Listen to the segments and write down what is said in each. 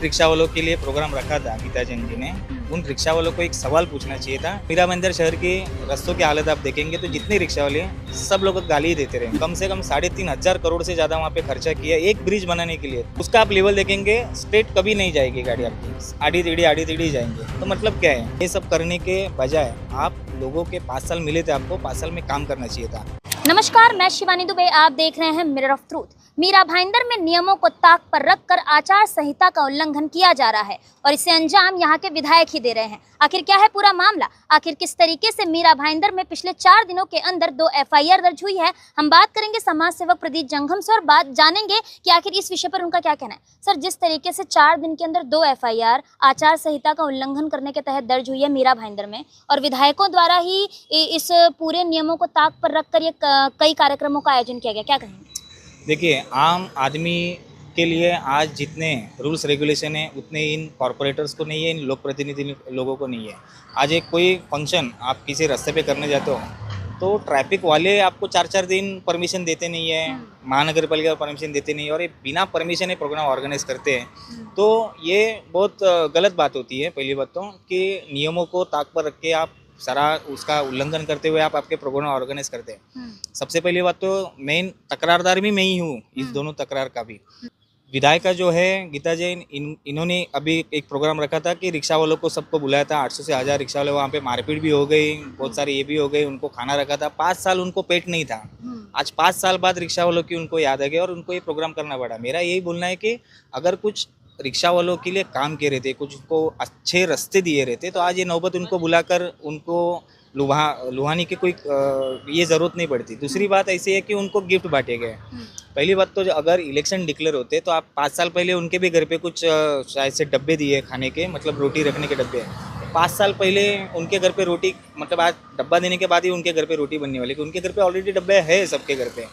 Rickshaw वालों के लिए प्रोग्राम रखा था गीता जैन जी ने। उन रिक्शा वालों को एक सवाल पूछना चाहिए था। मीरा भाईंदर शहर के रस्तों की हालत आप देखेंगे तो जितने रिक्शा वाले हैं सब लोग गाली ही देते रहे। कम से कम 3,500 करोड़ से ज्यादा वहाँ पे खर्चा किया एक ब्रिज बनाने के लिए। उसका आप लेवल देखेंगे स्ट्रेट कभी नहीं जाएगी गाड़ी आपकी, आड़ी टेढ़ी जाएंगे। तो मतलब क्या है, ये सब करने के बजाय आप लोगों के 5 साल मिले थे, आपको 5 साल में काम करना चाहिए था। नमस्कार, मैं शिवानी दुबे, आप देख रहे हैं mirror of truth. Mira Bhayandar में नियमों को ताक पर रखकर आचार संहिता का उल्लंघन किया जा रहा है और इसे अंजाम यहाँ के विधायक ही दे रहे हैं। आखिर क्या है पूरा मामला? आखिर किस तरीके से मीरा भाईंदर में पिछले 4 दिनों के अंदर 2 FIR दर्ज हुई है? हम बात करेंगे समाज सेवक प्रदीप जंघम से और बात जानेंगे कि आखिर इस विषय पर उनका क्या कहना है। सर, जिस तरीके से 4 दिन के अंदर 2 FIR आचार संहिता का उल्लंघन करने के तहत दर्ज हुई है मीरा भाईंदर में और विधायकों द्वारा ही इस पूरे नियमों को ताक पर रखकर ये कई कार्यक्रमों का आयोजन किया गया, क्या कहेंगे? देखिए, आम आदमी के लिए आज जितने रूल्स रेगुलेशन है उतने इन कॉरपोरेटर्स को नहीं है, इन लोक प्रतिनिधि लोगों को नहीं है। आज एक कोई फंक्शन आप किसी रास्ते पे करने जाते हो तो ट्रैफिक वाले आपको 4-4 दिन परमिशन देते नहीं है, महानगर पालिका परमिशन देते नहीं है और ये बिना परमिशन है प्रोग्राम ऑर्गेनाइज करते हैं। तो ये बहुत गलत बात होती है। पहली बात तो कि नियमों को ताक पर रख के आप सारा उसका उल्लंघन करते हुए आप आपके प्रोग्राम ऑर्गेनाइज करते हैं। सबसे पहली बात तो मेन तकरारदार भी मैं ही हूँ इस दोनों तकरार का भी। विधायिका जो है गीता जैन, इन्होंने अभी एक प्रोग्राम रखा था कि रिक्शा वालों को सबको बुलाया था। 800 से 1000 रिक्शा वाले, वहाँ पे मारपीट भी हो गई, बहुत सारे ये भी हो गए। उनको खाना रखा था, 5 साल उनको पेट नहीं था। आज 5 साल बाद रिक्शा वालों की उनको याद आ गया और उनको ये प्रोग्राम करना पड़ा। मेरा यही बोलना है कि अगर कुछ रिक्शा वालों के लिए काम किए रहते, कुछ उनको अच्छे रास्ते दिए रहते तो आज ये नौबत उनको बुलाकर उनको लुभाने की कोई ये ज़रूरत नहीं पड़ती। दूसरी बात ऐसी है कि उनको गिफ्ट बांटे गए। पहली बात तो अगर इलेक्शन डिक्लेयर होते तो आप 5 साल पहले उनके भी घर पे कुछ शायद से डब्बे दिए खाने के, मतलब रोटी रखने के डब्बे। 5 साल पहले उनके घर पे रोटी, मतलब आज डब्बा देने के बाद ही उनके घर पे रोटी बनने वाली, उनके घर पे ऑलरेडी डब्बे है सबके घर पे।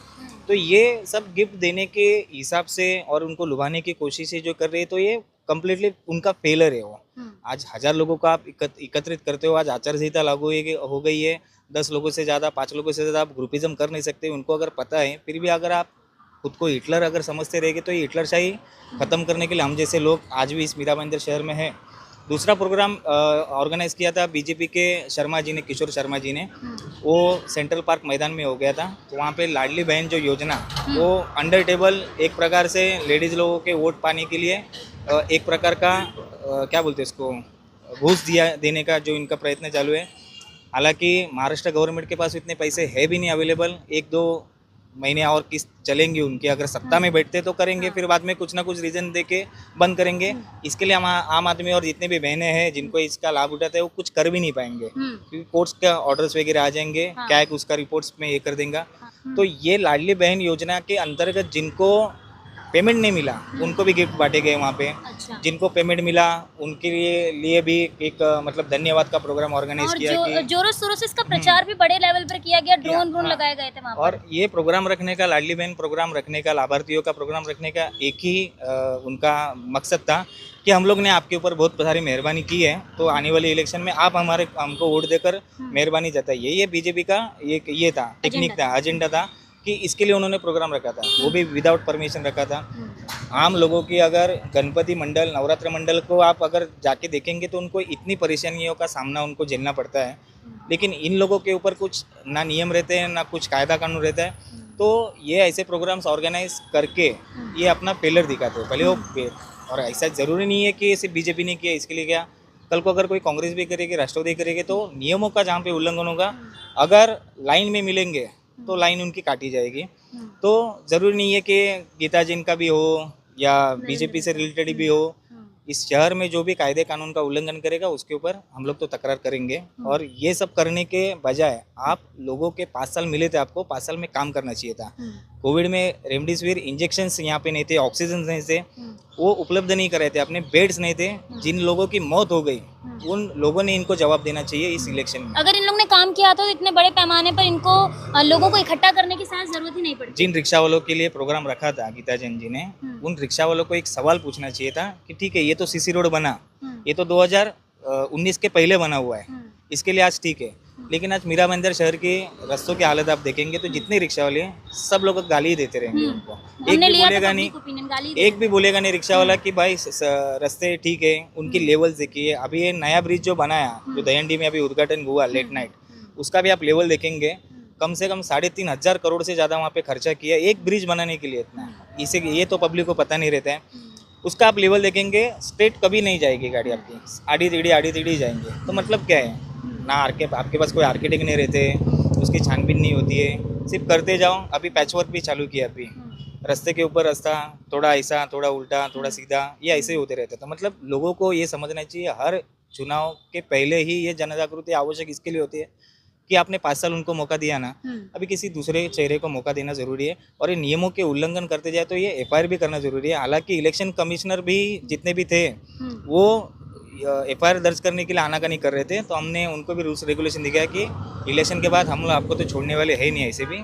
तो ये सब गिफ्ट देने के हिसाब से और उनको लुभाने की कोशिशें जो कर रहे हैं तो ये कम्प्लीटली उनका फेलर है। वो आज 1000 लोगों को आप एकत्रित करते हो। आज आचार संहिता लागू हो गई है। 10 लोगों से ज़्यादा, 5 लोगों से ज़्यादा आप ग्रुपिज्म कर नहीं सकते। उनको अगर पता है, फिर भी अगर आप खुद को हिटलर अगर समझते रहेंगे तो ये हिटलरशाही ख़त्म करने के लिए हम जैसे लोग आज भी इस मीरा भाईंदर शहर में हैं। दूसरा प्रोग्राम ऑर्गेनाइज़ किया था बीजेपी के शर्मा जी ने, किशोर शर्मा जी ने। वो सेंट्रल पार्क मैदान में हो गया था। तो वहाँ पे लाडली बहन जो योजना, वो अंडर टेबल एक प्रकार से लेडीज़ लोगों के वोट पाने के लिए एक प्रकार का क्या बोलते हैं इसको, घूस देने का जो इनका प्रयत्न चालू है। हालांकि महाराष्ट्र गवर्नमेंट के पास इतने पैसे है भी नहीं अवेलेबल। 1-2 महीने और किस्त चलेंगी उनकी, अगर सत्ता में बैठते तो करेंगे, फिर बाद में कुछ ना कुछ रीज़न दे के बंद करेंगे। इसके लिए हम आम आदमी और जितने भी बहनें हैं जिनको इसका लाभ उठाते हैं वो कुछ कर भी नहीं पाएंगे क्योंकि कोर्ट्स के ऑर्डर्स वगैरह आ जाएंगे। क्या है कि उसका रिपोर्ट्स में ये कर देंगे। तो ये लाडली बहन योजना के अंतर्गत जिनको पेमेंट नहीं मिला उनको भी गिफ्ट बांटे गए वहाँ पे। अच्छा। जिनको पेमेंट मिला उनके लिए भी एक मतलब धन्यवाद का प्रोग्राम ऑर्गेनाइज किया कि जोरों शोरों से इसका प्रचार भी बड़े लेवल पर किया गया, ड्रोन लगाए गए थे वहाँ पर। और ये प्रोग्राम रखने का, लाडली बहन प्रोग्राम रखने का, लाभार्थियों का प्रोग्राम रखने का एक ही उनका मकसद था कि हम लोग ने आपके ऊपर बहुत सारी मेहरबानी की है, तो आने वाले इलेक्शन में आप हमको वोट देकर मेहरबानी जताइए। ये बीजेपी का ये था, टेक्निक था, एजेंडा था कि इसके लिए उन्होंने प्रोग्राम रखा था, वो भी विदाउट परमिशन रखा था। आम लोगों की अगर गणपति मंडल, नवरात्र मंडल को आप अगर जाके देखेंगे तो उनको इतनी परेशानियों का सामना उनको झेलना पड़ता है, लेकिन इन लोगों के ऊपर कुछ ना नियम रहते हैं ना कुछ कायदा कानून रहता है। तो ये ऐसे प्रोग्राम्स ऑर्गेनाइज करके ये अपना फेलर दिखाते हैं पहले वो। और ऐसा ज़रूरी नहीं है कि सिर्फ बीजेपी ने किया, इसके लिए क्या कल को अगर कोई कांग्रेस भी करेगी, राष्ट्रवादी करेगी, तो नियमों का जहाँ पे उल्लंघन होगा, अगर लाइन में मिलेंगे तो लाइन उनकी काटी जाएगी। तो ज़रूरी नहीं है कि गीता जैन का भी हो या बीजेपी से रिलेटेड भी हो। इस शहर में जो भी कायदे कानून का उल्लंघन करेगा उसके ऊपर हम लोग तो तकरार करेंगे। और ये सब करने के बजाय आप लोगों के 5 साल मिले थे, आपको 5 साल में काम करना चाहिए था। कोविड में रेमडेसिविर इंजेक्शंस यहाँ पे नहीं थे, ऑक्सीजन नहीं थे, वो उपलब्ध नहीं कराए थे, अपने बेड्स नहीं थे। जिन लोगों की मौत हो गई उन लोगों ने इनको जवाब देना चाहिए इस इलेक्शन में। अगर इन लोगों ने काम किया तो इतने बड़े पैमाने पर इनको लोगों को इकट्ठा करने की शायद जरूरत ही नहीं पड़ती। जिन रिक्शा वालों के लिए प्रोग्राम रखा था गीता जैन जी ने, उन रिक्शा वालों को एक सवाल पूछना चाहिए था कि ठीक है, ये तो सीसी रोड बना, ये तो 2019 के पहले बना हुआ है, इसके लिए आज ठीक है, लेकिन आज मीरा भाईंदर शहर के रास्तों की हालत आप देखेंगे तो जितने रिक्शा वाले हैं सब लोग गाली ही देते रहेंगे उनको। एक हमने भी लिया था बोलेगा नहीं, public opinion, गाली एक भी बोलेगा नहीं रिक्शा वाला कि भाई रास्ते ठीक है, उनकी लेवल देखिए। अभी ये नया ब्रिज जो बनाया, जो दहिंडी में अभी उद्घाटन हुआ लेट नाइट, उसका भी आप लेवल देखेंगे, कम से कम 3,500 करोड़ से ज़्यादा वहाँ पे खर्चा किया एक ब्रिज बनाने के लिए। इतना इसे ये तो पब्लिक को पता नहीं रहता है। उसका आप लेवल देखेंगे, स्ट्रेट कभी नहीं जाएगी गाड़ी आपकी, आड़ी टेढ़ी जाएंगे। तो मतलब क्या है ना, आपके पास कोई आर्किटेक्ट नहीं रहते, उसकी छानबीन नहीं होती है, सिर्फ करते जाओ। अभी पैचवर्क भी चालू किया, अभी रास्ते के ऊपर रास्ता थोड़ा ऐसा, थोड़ा उल्टा, थोड़ा सीधा, ये ऐसे ही होते रहते। तो मतलब लोगों को ये समझना चाहिए, हर चुनाव के पहले ही ये जन जागृति आवश्यक इसके लिए होती है कि आपने 5 साल उनको मौका दिया ना, अभी किसी दूसरे चेहरे को मौका देना जरूरी है। और ये नियमों के उल्लंघन करते जाए तो ये FIR भी करना जरूरी है। हालांकि इलेक्शन कमिश्नर भी जितने भी थे वो FIR दर्ज करने के लिए आनाकानी कर रहे थे, तो हमने उनको भी रूल्स रेगुलेशन दिखाया कि इलेक्शन के बाद हम लोग आपको तो छोड़ने वाले है नहीं। ऐसे भी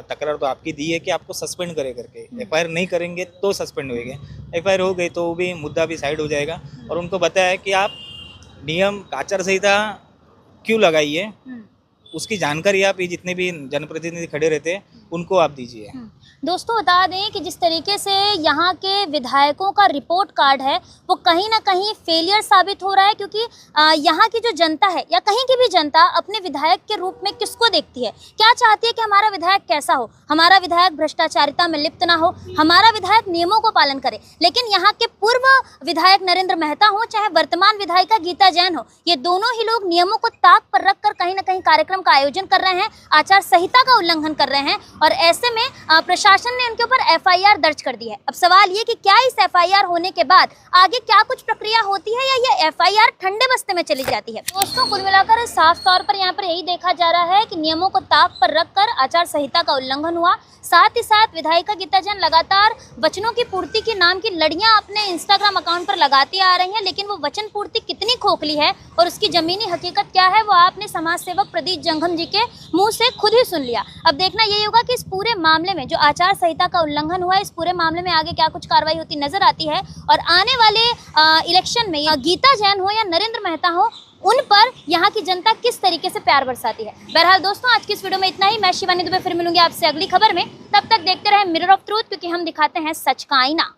तकरार तो आपकी दी है कि आपको सस्पेंड करे करके, FIR नहीं करेंगे तो सस्पेंड होएंगे, FIR हो गई तो वो भी मुद्दा भी साइड हो जाएगा। और उनको बताया कि आप नियम आचार संहिता क्यों लगाइए, उसकी जानकारी आप ये जितने भी जनप्रतिनिधि खड़े रहते हैं उनको आप दीजिए। दोस्तों बता दें कि जिस तरीके से यहाँ के विधायकों का रिपोर्ट कार्ड है वो कहीं ना कहीं फेलियर साबित हो रहा है, क्योंकि यहाँ की जो जनता है या कहीं की भी जनता अपने विधायक के रूप में किसको देखती है, क्या चाहती है कि हमारा विधायक कैसा हो, हमारा विधायक भ्रष्टाचारिता में लिप्त ना हो, हमारा विधायक नियमों को पालन करे। लेकिन यहाँ के पूर्व विधायक नरेंद्र मेहता हो चाहे वर्तमान विधायिका गीता जैन हो, ये दोनों ही लोग नियमों को ताक पर रखकर कहीं ना कहीं कार्यक्रम का आयोजन कर रहे हैं, आचार संहिता का उल्लंघन कर रहे हैं। और ऐसे में प्रशासन ने उनके ऊपर FIR दर्ज कर दी है। अब सवाल ये कि क्या इस FIR होने के बाद आगे क्या कुछ प्रक्रिया होती है या ये FIR ठंडे बस्ते में चली जाती है। दोस्तों कुल मिलाकर साफ तौर पर यहाँ पर यही देखा जा रहा है कि नियमों को ताक पर रखकर आचार संहिता का उल्लंघन हुआ। साथ ही साथ विधायिका गीता जैन लगातार वचनों की पूर्ति के नाम की लड़ियां अपने इंस्टाग्राम अकाउंट पर लगाती आ रही हैं, लेकिन वो वचन पूर्ति कितनी खोखली है और उसकी जमीनी हकीकत क्या है वो आपने समाज सेवक प्रदीप जंघम जी के मुंह से खुद ही सुन लिया। अब देखना यही होगा कि इस पूरे मामले में जो आचार संहिता का उल्लंघन हुआ है, इस पूरे मामले में आगे क्या कुछ कार्रवाई होती नजर आती है। और आने वाले इलेक्शन में या गीता जैन हो या नरेंद्र मेहता हो, उन पर यहाँ की जनता किस तरीके से प्यार बरसाती है। बहरहाल दोस्तों आज की इस वीडियो में इतना ही। मैं शिवानी दुबे फिर मिलूंगी आपसे अगली खबर में। तब तक देखते रहें मिरर ऑफ ट्रूथ, क्योंकि हम दिखाते हैं सच का आईना।